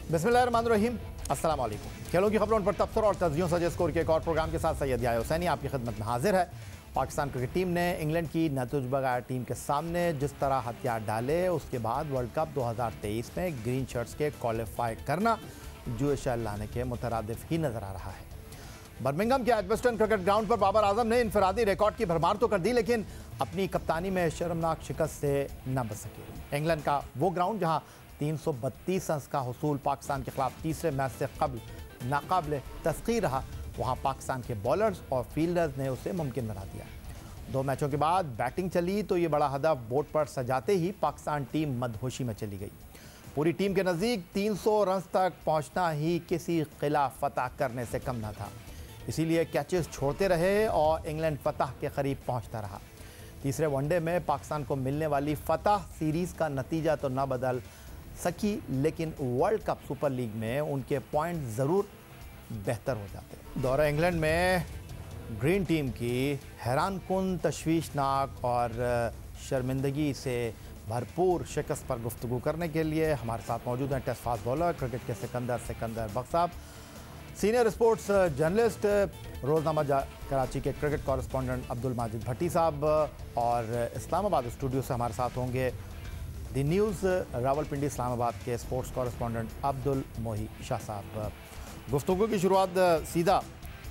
बिस्मिल्लाहिर्रहमानिर्रहीम, अस्सलाम वालेकुम। खेलों की खबरों पर तबसरा और तज्जियों सजे स्कोर के एक और प्रोग्राम के साथ सैयद याह्या हुसैनी आपकी खिदमत में हाजिर है। पाकिस्तान क्रिकेट टीम ने इंग्लैंड की नतुजबगार टीम के सामने जिस तरह हथियार डाले, उसके बाद वर्ल्ड कप 2023 में ग्रीन शर्ट्स के क्वालिफाई करना जोश लाने के मुतरादिफ ही नजर आ रहा है। बर्मिंघम के एडजस्टन क्रिकेट ग्राउंड पर बाबर आजम ने इनफरादी रिकॉर्ड की भरमार तो कर दी, लेकिन अपनी कप्तानी में शर्मनाक शिकस्त से न बच सके। इंग्लैंड का वो ग्राउंड जहां 332 रन का हुसूल पाकिस्तान के खिलाफ तीसरे मैच से कबल नाकाबिल तस्खीर रहा, वहां पाकिस्तान के बॉलर्स और फील्डर्स ने उसे मुमकिन बना दिया। 2 मैचों के बाद बैटिंग चली तो ये बड़ा हदफ बोर्ड पर सजाते ही पाकिस्तान टीम मदहोशी में चली गई। पूरी टीम के नज़दीक 300 रन तक पहुंचना ही किसी खिलाफ फतह करने से कम न था, इसीलिए कैचेस छोड़ते रहे और इंग्लैंड फतह के करीब पहुंचता रहा। तीसरे वनडे में पाकिस्तान को मिलने वाली फतह सीरीज़ का नतीजा तो न बदल सकी, लेकिन वर्ल्ड कप सुपर लीग में उनके पॉइंट ज़रूर बेहतर हो जाते। दौरा इंग्लैंड में ग्रीन टीम की हैरानकुन, तशवीशनाक और शर्मिंदगी से भरपूर शिकस्त पर गुफ्तगू करने के लिए हमारे साथ मौजूद हैं टेस्ट फास्ट बॉलर, क्रिकेट के सिकंदर बख्श साहब, सीनियर स्पोर्ट्स जर्नलिस्ट, रोज़नामा कराची के क्रिकेट कॉरेस्पॉन्डेंट अब्दुल माजिद भट्टी साहब, और इस्लामाबाद स्टूडियो से हमारे साथ होंगे दी न्यूज़ रावलपिंडी इस्लामाबाद के स्पोर्ट्स कॉरेस्पॉन्डेंट अब्दुल मोही शाह साहब। गुफ्तगू की शुरुआत सीधा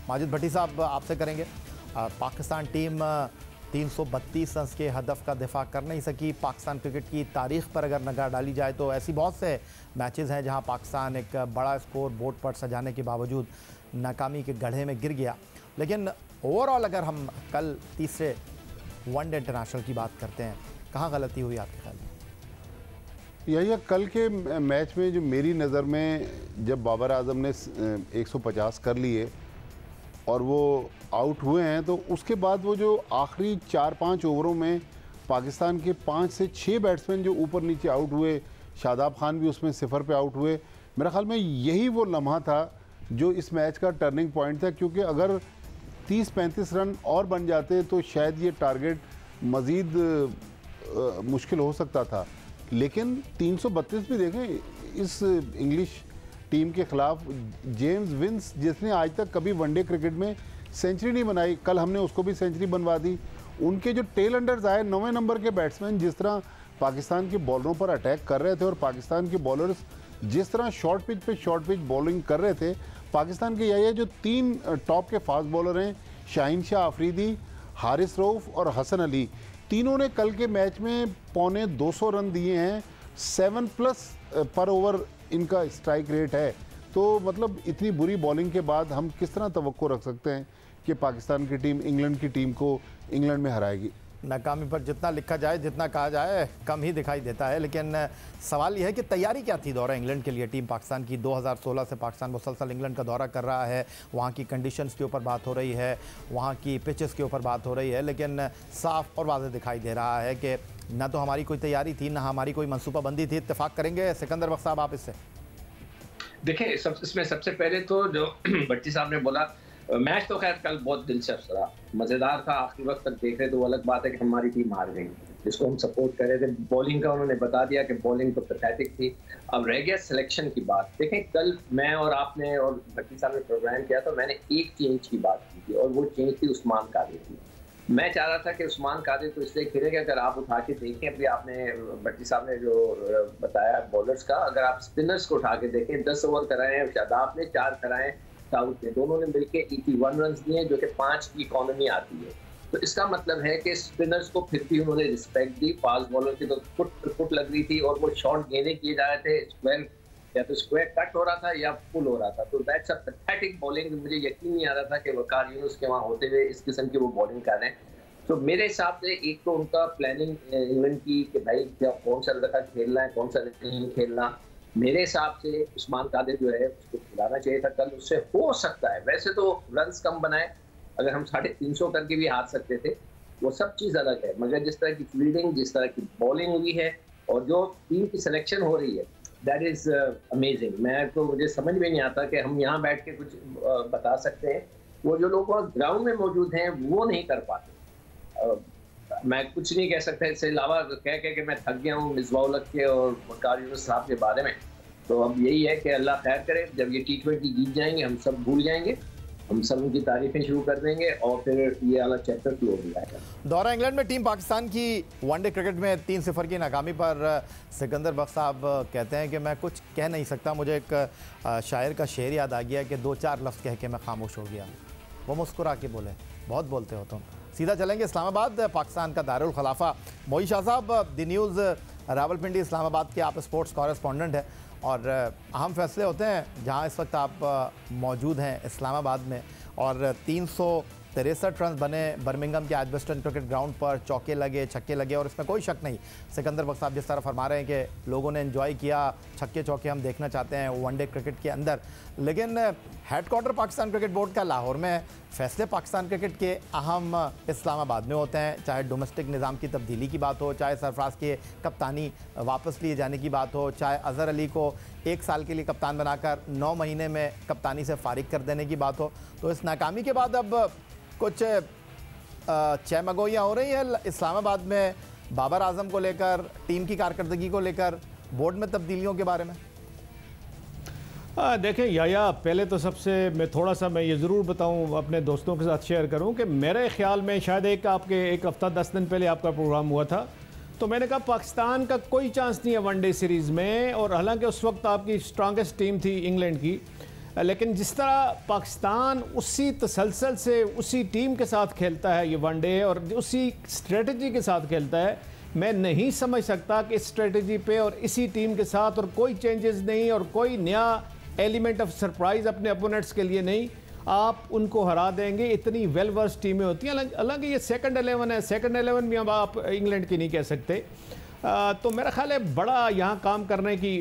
माजिद भट्टी साहब आपसे करेंगे। पाकिस्तान टीम 332 रन के हदफ का दिफा कर नहीं सकी। पाकिस्तान क्रिकेट की तारीख़ पर अगर नगार डाली जाए तो ऐसी बहुत से मैचेस हैं जहां पाकिस्तान एक बड़ा स्कोर बोर्ड पर सजाने के बावजूद नाकामी के गड्ढे में गिर गया। लेकिन ओवरऑल अगर हम कल तीसरे वनडे इंटरनेशनल की बात करते हैं, कहाँ गलती हुई आपके ख्याल में? यही कल के मैच में जो मेरी नज़र में जब बाबर आजम ने 150 कर लिए और वो आउट हुए हैं, तो उसके बाद वो जो आखिरी 4-5 ओवरों में पाकिस्तान के 5 से 6 बैट्समैन जो ऊपर नीचे आउट हुए, शादाब खान भी उसमें 0 पे आउट हुए। मेरा ख्याल में यही वो लम्हा था जो इस मैच का टर्निंग पॉइंट था, क्योंकि अगर 30-35 रन और बन जाते तो शायद ये टारगेट मज़ीद मुश्किल हो सकता था। लेकिन 332 भी देखें इस इंग्लिश टीम के ख़िलाफ़। जेम्स विंस जिसने आज तक कभी वनडे क्रिकेट में सेंचुरी नहीं बनाई, कल हमने उसको भी सेंचुरी बनवा दी। उनके जो टेल अंडर्स आए 9वें नंबर के बैट्समैन जिस तरह पाकिस्तान के बॉलरों पर अटैक कर रहे थे, और पाकिस्तान के बॉलर्स जिस तरह शॉर्ट पिच बॉलिंग कर रहे थे, पाकिस्तान के यही जो 3 टॉप के फास्ट बॉलर हैं, शाहीन शाह अफरीदी, हारिस रऊफ़ और हसन अली, तीनों ने कल के मैच में पौने 200 रन दिए हैं। 7+ पर ओवर इनका स्ट्राइक रेट है। तो मतलब इतनी बुरी बॉलिंग के बाद हम किस तरह तवक्को रख सकते हैं कि पाकिस्तान की टीम इंग्लैंड की टीम को इंग्लैंड में हराएगी? नाकामी पर जितना लिखा जाए, जितना कहा जाए, कम ही दिखाई देता है। लेकिन सवाल यह है कि तैयारी क्या थी दौरा इंग्लैंड के लिए टीम पाकिस्तान की? 2016 से पाकिस्तान मुसलसल इंग्लैंड का दौरा कर रहा है, वहाँ की कंडीशंस के ऊपर बात हो रही है, वहाँ की पिचेस के ऊपर बात हो रही है, लेकिन साफ और वाज़ेह दिखाई दे रहा है कि ना तो हमारी कोई तैयारी थी, ना हमारी कोई मनसूबाबंदी थी। इत्तेफाक करेंगे सिकंदर बख्श साहब आप इससे? देखिए, इसमें सबसे पहले तो जो भट्टी साहब ने बोला, मैच तो खैर कल बहुत दिलचस्प रहा, मज़ेदार था। आखिरी वक्त तक देख रहे तो अलग बात है कि हमारी टीम हार गई, जिसको हम सपोर्ट कर रहे थे। बॉलिंग का उन्होंने बता दिया कि बॉलिंग तो पैथेटिक थी। अब रह गया सिलेक्शन की बात। देखें, कल मैं और आपने और भट्टी साहब ने प्रोग्राम किया तो मैंने एक चेंज की बात की थी, और वो चेंज थी उस्मान कादिर की। मैं चाह रहा था कि उस्मान कादिर तो इसलिए खेले कि अगर आप उठा के देखें, अभी आपने भट्टी साहब ने जो बताया बॉलर्स का, अगर आप स्पिनर्स को उठा के देखें, 10 ओवर कराए हैं शादाब ने, 4 कराए साउथ ने, दोनों ने मिलकर 81 रन दिए, जो कि 5 की इकॉनमी आती है। तो इसका मतलब है कि स्पिनर्स को फिर भी उन्होंने रिस्पेक्ट दी। फास्ट बॉलर की तो फुट लग रही थी, और वो शॉट गेंदे किए जा रहे थे, स्क्वायर या तो स्क्वायर कट हो रहा था या पुल हो रहा था। तो दैट्स अ पैथेटिक बॉलिंग। मुझे यकीन नहीं आ रहा था कि वकार यूनुस के वहाँ होते हुए इस किस्म की वो बॉलिंग कर रहे हैं। तो मेरे हिसाब से एक तो उनका प्लानिंग इंग्लैंड की कि भाई क्या कौन सा लड़का खेलना है, कौन सा नहीं खेलना। मेरे हिसाब से उस्मान कादिर जो है उसको खिलाना चाहिए था कल, उससे हो सकता है। वैसे तो रन्स कम बनाए, अगर हम 350 करके भी हार सकते थे, वो सब चीज़ अलग है। मगर जिस तरह की फील्डिंग, जिस तरह की बॉलिंग हुई है, और जो टीम की सिलेक्शन हो रही है, दैट इज़ अमेजिंग। मुझे समझ में नहीं आता कि हम यहाँ बैठ के कुछ बता सकते हैं, वो जो लोग ग्राउंड में मौजूद हैं वो नहीं कर पाते। मैं कुछ नहीं कह सकता इससे अलावा कह के मैं थक गया हूँ मिसबाउल के और वकार यूनुस साहब के बारे में। तो अब यही है कि अल्लाह खैर करे, जब ये T20 जीत जाएंगे हम सब भूल जाएंगे, हम सब उनकी तारीफें शुरू कर देंगे और फिर ये वाला चैप्टर क्लोज हो जाएगा। दौरा इंग्लैंड में टीम पाकिस्तान की वनडे क्रिकेट में 3-0 की नाकामी पर सिकंदर बख्श साहब कहते हैं कि मैं कुछ कह नहीं सकता, मुझे एक शायर का शेर याद आ गया कि 2-4 लफ्ज़ कह के मैं खामोश हो गया। वो मुस्कुरा के बोले, बहुत बोलते हो तुम। सीधा चलेंगे इस्लामाबाद, पाकिस्तान का दारुल खलाफा। मोई शाह साहब, द न्यूज़ रावलपिंडी इस्लामाबाद के आप स्पोर्ट्स कॉरेस्पॉन्डेंट हैं और अहम फैसले होते हैं जहां इस वक्त आप मौजूद हैं इस्लामाबाद में, और 363 रन बने बर्मिंघम के एडजस्टन क्रिकेट ग्राउंड पर, चौके लगे, छक्के लगे, और इसमें कोई शक नहीं सिकंदर बख्श साहब जिस तरह फरमा रहे हैं कि लोगों ने एंजॉय किया, छक्के चौके हम देखना चाहते हैं वनडे क्रिकेट के अंदर। लेकिन हेडक्वार्टर पाकिस्तान क्रिकेट बोर्ड का लाहौर में है, फैसले पाकिस्तान क्रिकेट के अहम इस्लामाबाद में होते हैं, चाहे डोमेस्टिक निज़ाम की तब्दीली की बात हो, चाहे सरफराज के कप्तानी वापस लिए जाने की बात हो, चाहे अज़हर अली को 1 साल के लिए कप्तान बनाकर 9 महीने में कप्तानी से फारिग कर देने की बात हो। तो इस नाकामी के बाद अब कुछ चहमगोइयाँ हो रही हैं इस्लामाबाद में बाबर आजम को लेकर, टीम की कारकर्दगी को लेकर, बोर्ड में तब्दीलियों के बारे में। देखें याया, पहले तो सबसे मैं ये ज़रूर बताऊं, अपने दोस्तों के साथ शेयर करूं कि मेरे ख्याल में शायद एक हफ़्ता 10 दिन पहले आपका प्रोग्राम हुआ था, तो मैंने कहा पाकिस्तान का कोई चांस नहीं है वनडे सीरीज़ में, और हालांकि उस वक्त आपकी स्ट्रांगेस्ट टीम थी इंग्लैंड की, लेकिन जिस तरह पाकिस्तान उसी तसलसल से उसी टीम के साथ खेलता है ये वनडे और उसी स्ट्रेटजी के साथ खेलता है, मैं नहीं समझ सकता कि इस स्ट्रेटजी पे और इसी टीम के साथ और कोई चेंजेस नहीं और कोई नया एलिमेंट ऑफ सरप्राइज़ अपने अपोनेंट्स के लिए नहीं, आप उनको हरा देंगे। इतनी वेल वर्स टीमें होती हैं, हालांकि ये सेकंड 11 है, सेकंड 11 भी अब आप इंग्लैंड की नहीं कह सकते। तो मेरा ख्याल है बड़ा यहाँ काम करने की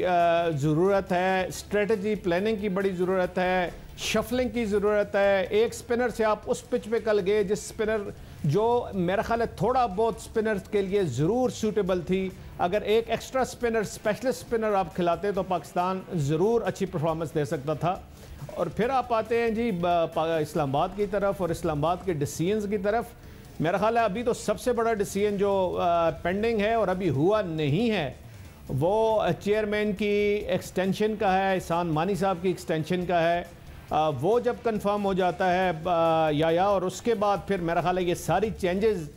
ज़रूरत है, स्ट्रेटजी प्लानिंग की बड़ी ज़रूरत है, शफलिंग की ज़रूरत है। एक स्पिनर से आप उस पिच पे कल गए जिस स्पिनर जो मेरा ख्याल है थोड़ा बहुत स्पिनर्स के लिए ज़रूर सूटेबल थी, अगर एक एक्स्ट्रा स्पिनर, स्पेशलिस्ट स्पिनर आप खिलाते तो पाकिस्तान ज़रूर अच्छी परफॉर्मेंस दे सकता था। और फिर आप आते हैं जी इस्लामाबाद की तरफ और इस्लामाबाद के डिसीजंस की तरफ। मेरा ख्याल है अभी तो सबसे बड़ा डिसीजन जो पेंडिंग है और अभी हुआ नहीं है वो चेयरमैन की एक्सटेंशन का है, एहसान मानी साहब की एक्सटेंशन का है। वो जब कंफर्म हो जाता है या और उसके बाद फिर मेरा ख्याल है ये सारी चेंजेस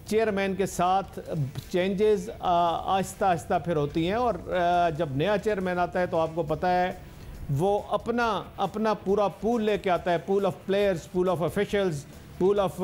चेयरमैन के साथ चेंजेस आहिस्ता आहिस्ता फिर होती हैं, और जब नया चेयरमैन आता है तो आपको पता है वो अपना पूरा पूल लेके आता है, pool of players, pool of officials, pool of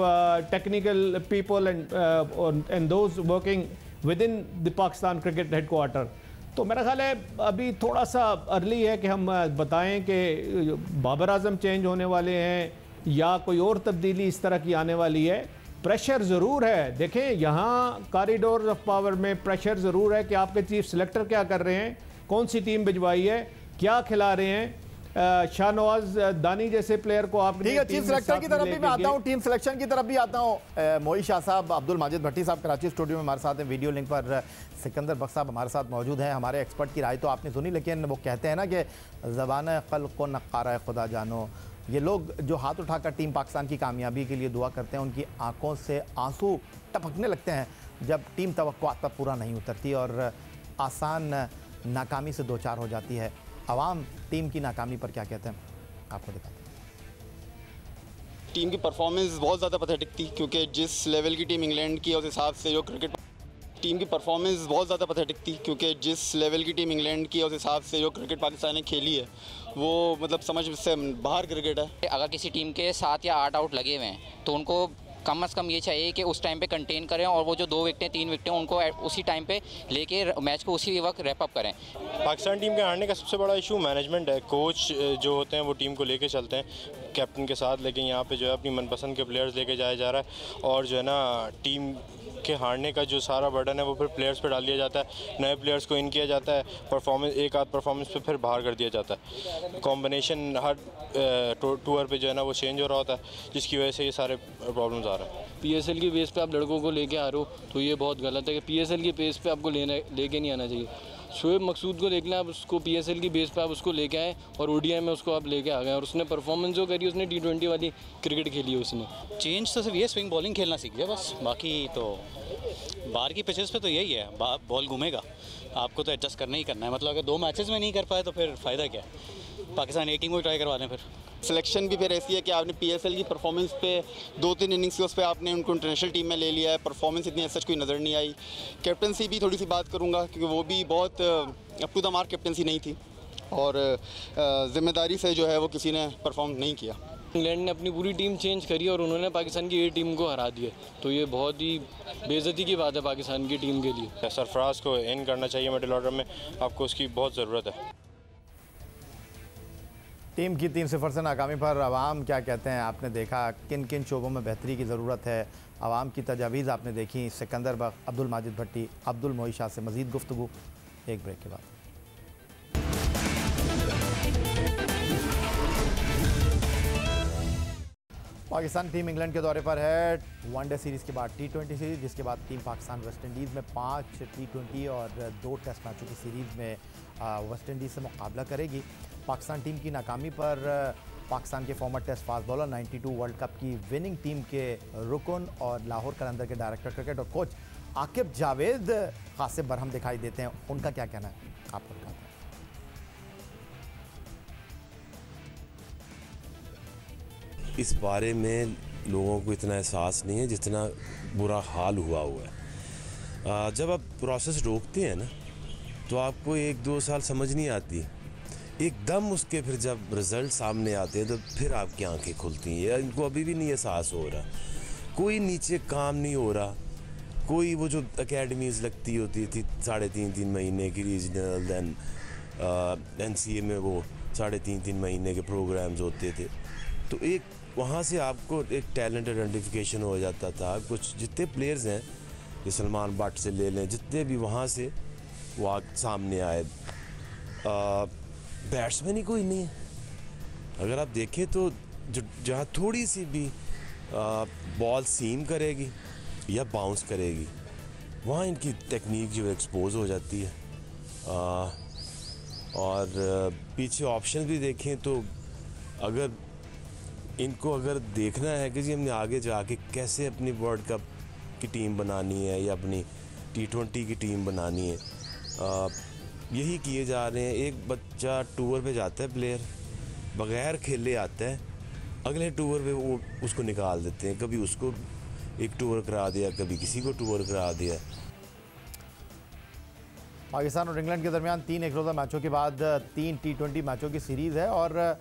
technical people and those working with in the Pakistan cricket headquarter. तो मेरा ख्याल है अभी थोड़ा सा अर्ली है कि हम बताएं कि बाबर आजम चेंज होने वाले हैं या कोई और तब्दीली इस तरह की आने वाली है। प्रेशर ज़रूर है, देखें यहाँ कॉरिडोर ऑफ पावर में प्रेशर ज़रूर है कि आपके चीफ सिलेक्टर क्या कर रहे हैं, कौन सी टीम भिजवाई है, क्या खिला रहे हैं। शाहनवाज दानी जैसे प्लेयर को आप ठीक है, चीफ सिलेक्टर की तरफ भी मैं आता हूँ, टीम सिलेक्शन की तरफ भी आता हूँ। मोई शाह साहब, अब्दुल माजिद भट्टी साहब कराची स्टूडियो में हमारे साथ हैं, वीडियो लिंक पर सिकंदर बख्श साहब हमारे साथ मौजूद हैं। हमारे एक्सपर्ट की राय तो आपने सुनी, लेकिन वो कहते हैं ना कि ज़बान क़ल्ब को नक़ारा खुदा जानो। ये लोग जो हाथ उठाकर टीम पाकिस्तान की कामयाबी के लिए दुआ करते हैं, उनकी आंखों से आंसू टपकने लगते हैं जब टीम तवक्कुआत पर पूरा नहीं उतरती और आसान नाकामी से दो चार हो जाती है। अवाम टीम की नाकामी पर क्या कहते हैं, आपको दिखाते हैं। टीम की परफॉर्मेंस बहुत ज़्यादा पैथेटिक थी, क्योंकि जिस लेवल की टीम इंग्लैंड की उस हिसाब से जो क्रिकेट टीम की परफॉर्मेंस बहुत ज़्यादा पैथेटिक थी, क्योंकि जिस लेवल की टीम इंग्लैंड की उस हिसाब से जो क्रिकेट पाकिस्तान ने खेली है वो मतलब समझ से बाहर क्रिकेट है। अगर किसी टीम के 7 या 8 आउट लगे हुए हैं तो उनको कम से कम ये चाहिए कि उस टाइम पे कंटेन करें और वो जो 2 विकेटें 3 विकेटें उनको उसी टाइम पे लेके मैच को उसी वक्त रैप अप करें। पाकिस्तान टीम के हारने का सबसे बड़ा इशू मैनेजमेंट है। कोच जो होते हैं वो टीम को लेके चलते हैं कैप्टन के साथ, लेकिन यहाँ पे जो है अपनी मनपसंद के प्लेयर्स लेके जाया जा रहा है और जो है ना टीम के हारने का जो सारा बर्डन है वो फिर प्लेयर्स पे डाल दिया जाता है, नए प्लेयर्स को इन किया जाता है, परफॉर्मेंस एक आध परफॉर्मेंस पे फिर बाहर कर दिया जाता है। कॉम्बिनेशन हर टूर पे जो है ना वो चेंज हो रहा होता है, जिसकी वजह से ये सारे प्रॉब्लम्स आ रहे हैं। PSL की बेस पे आप लड़कों को लेके आ रहे हो तो ये बहुत गलत है कि PSL की बेस पे आपको लेके नहीं आना चाहिए। शोएब मकसूद को देख लें आप, उसको PSL की बेस पे आप उसको लेके आए और ODI में उसको आप लेके आ गए और उसने परफॉर्मेंस जो करी उसने T20 वाली क्रिकेट खेली है। उसने चेंज तो सिर्फ ये स्विंग बॉलिंग खेलना सीख गया बस, बाकी तो बाहर की पिचेस पे तो यही है, बॉल घूमेगा, आपको तो एडजस्ट करना ही करना है। मतलब अगर 2 मैचेस में नहीं कर पाए तो फिर फ़ायदा क्या है? पाकिस्तान ए टीम को ट्राई करवा दें फिर। सिलेक्शन भी फिर ऐसी है कि आपने पीएसएल की परफॉर्मेंस पे 2-3 इनिंग्स के उस पर आपने उनको इंटरनेशनल टीम में ले लिया है, परफॉर्मेंस इतनी सच कोई नज़र नहीं आई। कैप्टनसी भी थोड़ी सी बात करूँगा क्योंकि वो भी बहुत up to the mark captaincy नहीं थी और ज़िम्मेदारी से जो है वो किसी ने परफॉर्म नहीं किया। इंग्लैंड ने अपनी पूरी टीम चेंज करी और उन्होंने पाकिस्तान की ए टीम को हरा दिया, तो ये बहुत ही बेइज्जती की बात है पाकिस्तान की टीम के लिए। सरफराज को इन करना चाहिए मिडिल ऑर्डर में, आपको उसकी बहुत ज़रूरत है। टीम की 3-0 से नाकामी पर अवाम क्या कहते हैं? आपने देखा किन किन शोबों में बेहतरी की ज़रूरत है, अवाम की तजावीज़ आपने देखी। सिकंदर बख्श, अब्दुल माजिद भट्टी, अब्दुल मोई शाह से मज़ीद गुफ्तगू एक ब्रेक के बाद। पाकिस्तान टीम इंग्लैंड के दौरे पर है। वनडे सीरीज़ के बाद T20 सीरीज़, जिसके बाद टीम पाकिस्तान वेस्ट इंडीज़ में 5 T20 और 2 टेस्ट मैचों की सीरीज़ में वेस्ट इंडीज़ से मुकाबला करेगी। पाकिस्तान टीम की नाकामी पर पाकिस्तान के former test fast bowler 92 world cup की विनिंग टीम के रुकन और लाहौर कलंदर के डायरेक्टर क्रिकेट और कोच आकिब जावेद खासे बरहम दिखाई देते हैं। उनका क्या कहना है आपको बताते हैं। इस बारे में लोगों को इतना एहसास नहीं है जितना बुरा हाल हुआ है। जब आप प्रोसेस रोकते हैं ना तो आपको 1-2 साल समझ नहीं आती, एकदम उसके फिर जब रिज़ल्ट सामने आते हैं तो फिर आपकी आंखें खुलती हैं। इनको अभी भी नहीं एहसास हो रहा, कोई नीचे काम नहीं हो रहा। कोई वो जो एकेडमीज़ लगती होती थी 3.5 महीने की रीजनल, दैन NCA में वो 3.5 महीने के प्रोग्राम्स होते थे, तो एक वहाँ से आपको एक टैलेंट आइडेंटिफिकेशन हो जाता था। कुछ जितने प्लेयर्स हैं, ये सलमान बट से ले लें, जितने भी वहाँ से वो सामने आए, बैट्समैन ही कोई नहीं है। अगर आप देखें तो जहाँ थोड़ी सी भी बॉल सीम करेगी या बाउंस करेगी, वहाँ इनकी टेक्निक जो एक्सपोज हो जाती है। और पीछे ऑप्शन भी देखें तो अगर अगर देखना है कि जी हमने आगे जाके कैसे अपनी वर्ल्ड कप की टीम बनानी है या अपनी T20 की टीम बनानी है, यही किए जा रहे हैं। एक बच्चा टूर पे जाता है, प्लेयर बग़ैर खेले आता है, अगले टूर पे वो उसको निकाल देते हैं। कभी उसको एक टूर करा दिया, कभी किसी को टूर करा दिया। पाकिस्तान और इंग्लैंड के दरमियान 3 एक रोज़ा मैचों के बाद 3 T20 मैचों की सीरीज़ है और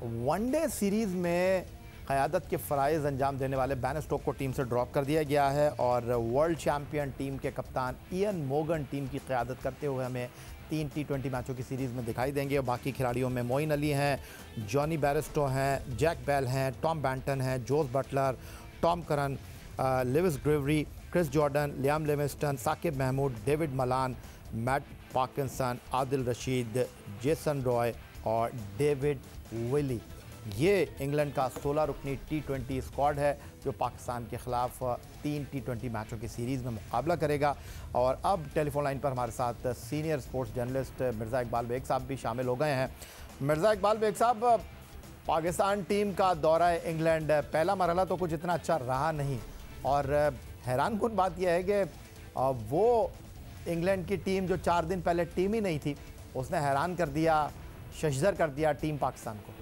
वनडे सीरीज़ में क़यादत के फ़राइज़ अंजाम देने वाले बैन स्टोक को टीम से ड्रॉप कर दिया गया है और वर्ल्ड चैम्पियन टीम के कप्तान इयन मोगन टीम की क़यादत करते हुए हमें 3 T20 मैचों की सीरीज़ में दिखाई देंगे। और बाकी खिलाड़ियों में मोइन अली हैं, जॉनी बैरिस्टो हैं, जैक बेल हैं, टॉम बैंटन हैं, Jos Buttler, Tom Curran, Lewis Gregory, Chris Jordan, Liam Livingstone, Saqib Mahmood, David Malan, Matt Parkinson, Adil Rashid, Jason Roy और डेविड विली। ये इंग्लैंड का 16 रुकनी T20 स्क्वाड है जो पाकिस्तान के ख़िलाफ़ 3 T20 मैचों की सीरीज़ में मुकाबला करेगा। और अब टेलीफोन लाइन पर हमारे साथ senior sports journalist Mirza Iqbal Baig साहब भी शामिल हो गए हैं। मिर्ज़ा इकबाल बेग साहब, पाकिस्तान टीम का दौरा इंग्लैंड, पहला मरहला तो कुछ इतना अच्छा रहा नहीं और हैरानकुन बात यह है कि वो इंग्लैंड की टीम जो 4 दिन पहले टीम ही नहीं थी, उसने हैरान कर दिया, शशदर कर दिया टीम पाकिस्तान को।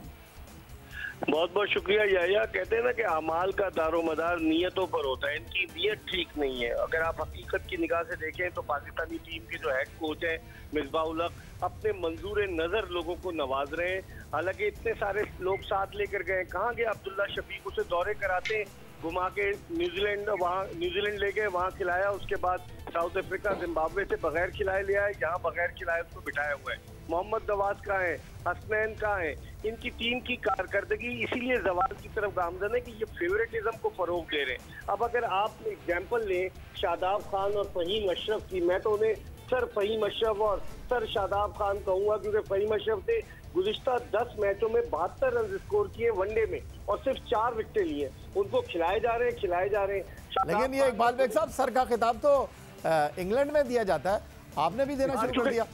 बहुत बहुत शुक्रिया याया। कहते हैं ना कि अमाल का दारोमदार नीयतों पर होता है, इनकी नीयत ठीक नहीं है। अगर आप हकीकत की निगाह से देखें तो पाकिस्तानी टीम के जो हेड कोच हैं मिसबाह-उल हक अपने मंजूर नज़र लोगों को नवाज रहे हैं। हालांकि इतने सारे लोग साथ लेकर गए, कहाँ गए अब्दुल्ला शफीक, उसे दौरे कराते घुमा के न्यूजीलैंड ले गए, वहाँ खिलाया, उसके बाद साउथ अफ्रीका जिम्बाब्वे से बगैर खिलाए ले आए, यहाँ बगैर खिलाए उसको बिठाया हुआ है। मोहम्मद नवाज कहाँ है, हसनैन कहाँ है, इनकी टीम की कारकर्दगी इसीलिए जवाल की तरफ गामजन है कि ये फेवरेटिज्म को फरोग दे रहे हैं। अब अगर आप एग्जाम्पल लें शादाब खान और फहीम अशरफ की, मैं तो उन्हें सर फहीम अशरफ और सर शादाब खान कहूँगा क्योंकि फहीम अशरफ ने गुज़िश्ता 10 मैचों में 72 रन स्कोर किए वनडे में और सिर्फ 4 विकेटें लिए। उनको खिलाए जा रहे हैं। लेकिन ये इकबाल बेग साहब, सर का खिताब तो इंग्लैंड में दिया जाता है, आपने भी देना शुरू कर दिया।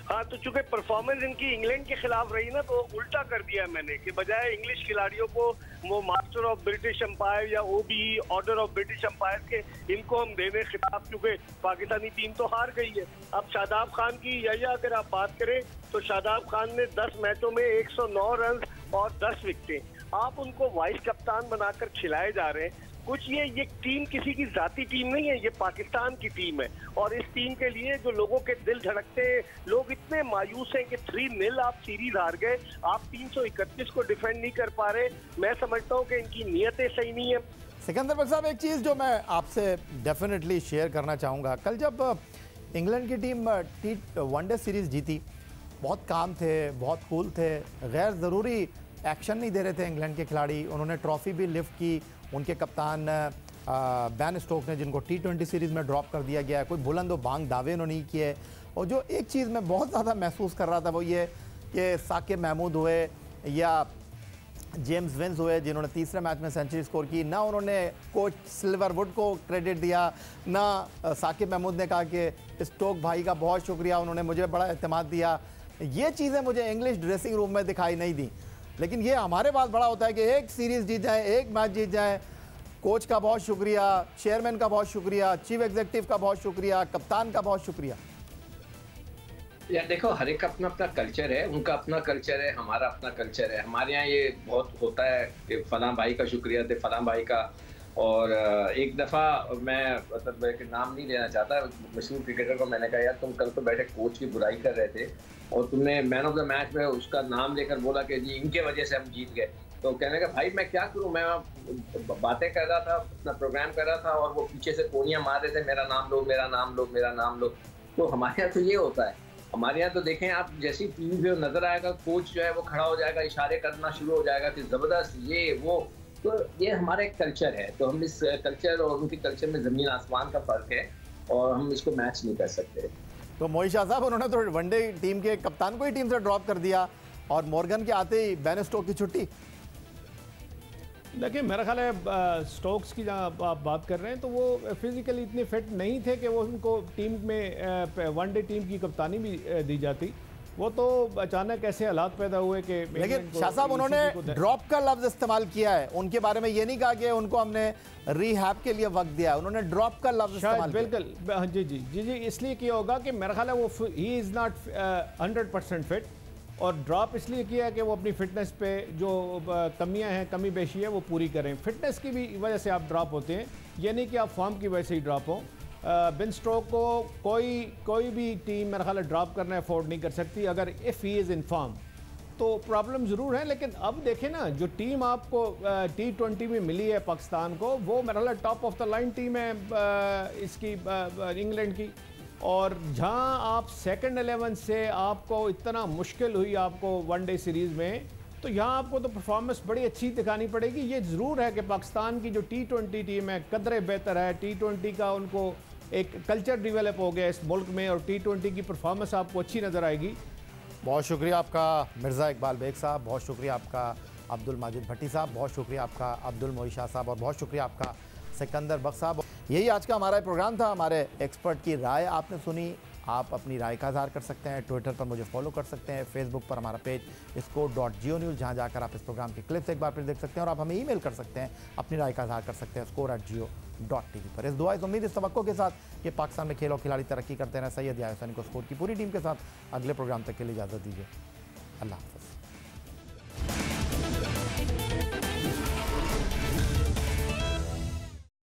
हाँ, तो चूंकि परफॉर्मेंस इनकी इंग्लैंड के खिलाफ रही ना, तो उल्टा कर दिया मैंने कि बजाय इंग्लिश खिलाड़ियों को वो मास्टर ऑफ ब्रिटिश एम्पायर या ओबी ऑर्डर ऑफ ब्रिटिश एम्पायर के इनको हम देने खिताब, क्योंकि पाकिस्तानी टीम तो हार गई है। अब शादाब खान की या अगर आप बात करें तो शादाब खान ने 10 मैचों में 109 रन और 10 विकेटें। आप उनको वाइस कप्तान बनाकर खिलाए जा रहे हैं। कुछ ये टीम किसी की जाती टीम नहीं है, ये पाकिस्तान की टीम है। और इस टीम के लिए जो लोगों के दिल धड़कते हैं, लोग इतने मायूस हैं कि 3-0 आप सीरीज हार गए, आप 331 को डिफेंड नहीं कर पा रहे। मैं समझता हूँ कि इनकी नीयतें सही नहीं है। सिकंदर बख्श साहब, एक चीज़ जो मैं आपसे डेफिनेटली शेयर करना चाहूँगा, कल जब इंग्लैंड की टीम वनडे सीरीज़ जीती, बहुत काम थे, बहुत कूल थे, गैर ज़रूरी एक्शन नहीं दे रहे थे इंग्लैंड के खिलाड़ी। उन्होंने ट्रॉफ़ी भी लिफ्ट की। उनके कप्तान बैन स्टोक्स ने, जिनको T20 सीरीज़ में ड्रॉप कर दिया गया है, कोई बुलंद व बांग दावे उन्होंने नहीं किए। और जो एक चीज़ मैं बहुत ज़्यादा महसूस कर रहा था वो ये कि साकिब महमूद हुए या जेम्स विंस हुए, जिन्होंने तीसरे मैच में सेंचुरी स्कोर की, ना उन्होंने कोच सिल्वरवुड को क्रेडिट दिया, ना साकिब महमूद ने कहा कि स्टोक भाई का बहुत शुक्रिया, उन्होंने मुझे बड़ा एतमाद दिया। ये चीज़ें मुझे इंग्लिश ड्रेसिंग रूम में दिखाई नहीं दी। लेकिन ये हमारे पास बड़ा होता है कि एक सीरीज़ जीत जाए, एक मैच जीत जाए, कोच का बहुत शुक्रिया, चेयरमैन का बहुत शुक्रिया, चीफ एग्जीक्यूटिव का बहुत शुक्रिया, कप्तान का बहुत शुक्रिया। यार देखो, हर एक का अपना अपना कल्चर है, उनका अपना कल्चर है, हमारा अपना कल्चर है। हमारे यहाँ ये बहुत होता है कि फलां भाई का शुक्रिया थे, फलां भाई का। और एक दफ़ा मैं मतलब नाम नहीं लेना चाहता, मशहूर क्रिकेटर को मैंने कहा, यार तुम कल तो बैठे कोच की बुराई कर रहे थे और तुमने मैन ऑफ द मैच में उसका नाम लेकर बोला कि जी इनके वजह से हम जीत गए। तो कहने का भाई मैं क्या करूं, मैं बातें कर रहा था, अपना प्रोग्राम कर रहा था और वो पीछे से कोनियाँ मार रहे थे, मेरा नाम लो, मेरा नाम लो, मेरा नाम लो। तो हमारे यहाँ तो ये होता है। हमारे यहाँ तो देखें आप, जैसी टीवी पे नजर आएगा कोच जो है वो खड़ा हो जाएगा, इशारे करना शुरू हो जाएगा कि जबरदस्त ये वो। तो ये हमारा एक कल्चर है। तो हम इस कल्चर और उनके कल्चर में जमीन आसमान का फर्क है और हम इसको मैच नहीं कर सकते। तो मोहित शाह साहब, उन्होंने तो वनडे टीम के कप्तान को ही टीम से ड्रॉप कर दिया और मॉर्गन के आते ही बैन स्टोक की छुट्टी। देखिए, मेरा ख्याल है स्टोक्स की जहाँ आप बात कर रहे हैं तो वो फिजिकली इतने फिट नहीं थे कि वो उनको टीम में वनडे टीम की कप्तानी भी दी जाती। वो तो अचानक ऐसे हालात पैदा हुए कि, लेकिन शाह साहब उन्होंने ड्रॉप का लफ्ज इस्तेमाल किया है। उनके बारे में ये नहीं कहा कि उनको हमने रिहैब के लिए वक्त दिया, उन्होंने ड्रॉप का लफ्ज इस्तेमाल किया। बिल्कुल, जी जी जी जी, इसलिए किया होगा कि मेरा ख्याल है वो ही इज़ नॉट 100% फिट, और ड्रॉप इसलिए किया कि वो अपनी फिटनेस पे जो कमियां हैं, कमी बेशी है, वो पूरी करें। फिटनेस की भी वजह से आप ड्रॉप होते हैं, ये नहीं कि आप फॉर्म की वजह से ही ड्रॉप हो। बेन स्टोक को कोई भी टीम मेरा ख्याल है ड्रॉप करना अफोर्ड नहीं कर सकती अगर if he is in form. तो प्रॉब्लम ज़रूर है, लेकिन अब देखें ना, जो टीम आपको T20 में मिली है पाकिस्तान को, वो मेरा ख्याल top of the line team है इसकी इंग्लैंड की। और जहां आप सेकंड 11 से आपको इतना मुश्किल हुई आपको वनडे सीरीज़ में, तो यहाँ आपको तो परफॉर्मेंस बड़ी अच्छी दिखानी पड़ेगी। ये ज़रूर है कि पाकिस्तान की जो T20 टीम है कदरे बेहतर है, T20 का उनको एक कल्चर डेवलप हो गया इस मुल्क में, और T20 की परफॉर्मेंस आपको अच्छी नज़र आएगी। बहुत शुक्रिया आपका मिर्ज़ा इकबाल बेग साहब, बहुत शुक्रिया आपका अब्दुल माजिद भट्टी साहब, बहुत शुक्रिया आपका अब्दुल मोहित शाह साहब, और बहुत शुक्रिया आपका सिकंदर बख्श साहब। यही आज का हमारा प्रोग्राम था। हमारे एक्सपर्ट की राय आपने सुनी। आप अपनी राय का इज़हार कर सकते हैं, ट्विटर पर मुझे फॉलो कर सकते हैं, फेसबुक पर हमारा पेज score.geo news, जहाँ जाकर आप इस प्रोग्राम के क्लिप्स एक बार फिर देख सकते हैं, और आप हमें ईमेल कर सकते हैं, अपनी राय का इज़हार कर सकते हैं score@geo.tv पर। इस दुआ, इस उम्मीद, इस तवक्को के साथ कि पाकिस्तान में खेल और खिलाड़ी तरक्की करते हैं, सैयद याहिया हुसैनी को स्कोर की पूरी टीम के साथ अगले प्रोग्राम तक के लिए इजाज़त दीजिए। अल्लाह हाफ़िज़।